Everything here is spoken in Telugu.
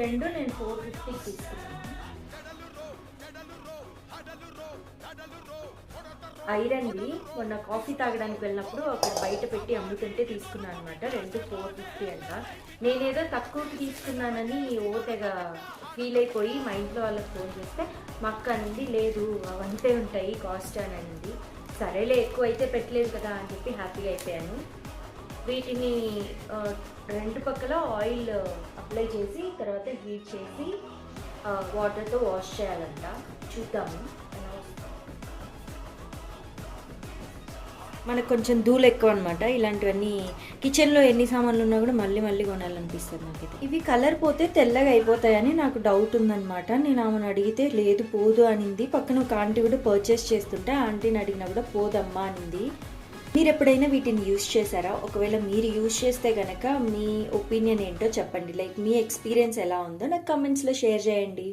రెండు నేను 450 తీసుకున్నాను. ఐరన్వి మొన్న కాఫీ తాగడానికి వెళ్ళినప్పుడు అక్కడ బయట పెట్టి అమ్ముతుంటే తీసుకున్నాను అనమాట. రెండు 450 అంట. నేనేదో తక్కువకి తీసుకున్నానని తెగ ఫీల్ అయిపోయి మా ఇంట్లో వాళ్ళకి ఫోన్ చేస్తే మా అక్క అనింది లేదు అవంతే ఉంటాయి కాస్ట్ అని అనింది. సరేలే ఎక్కువ అయితే పెట్టలేదు కదా అని చెప్పి హ్యాపీగా అయిపోయాను. వీటిని రెండు పక్కల ఆయిల్ అప్లై చేసి తర్వాత హీట్ చేసి వాటర్తో వాష్ చేయాలంట. చూద్దాము. మనకు కొంచెం ధూళి ఎక్కువ అనమాట. ఇలాంటివన్నీ కిచెన్లో ఎన్ని సామాన్లు ఉన్నా కూడా మళ్ళీ మళ్ళీ కొనాలనిపిస్తుంది నాకైతే. ఇవి కలర్ పోతే తెల్లగా అయిపోతాయని నాకు డౌట్ ఉందనమాట. నేను ఆమెను అడిగితే లేదు పోదు అనింది. పక్కన ఒక ఆంటీ కూడా పర్చేస్ చేస్తుంటే ఆంటీని అడిగినా కూడా పోదమ్మా అనింది. మీరు ఎప్పుడైనా వీటిని యూజ్ చేశారా? ఒకవేళ మీరు యూజ్ చేస్తే కనుక మీ ఒపీనియన్ ఏంటో చెప్పండి. లైక్ మీ ఎక్స్పీరియన్స్ ఎలా ఉందో నాకు కమెంట్స్లో షేర్ చేయండి.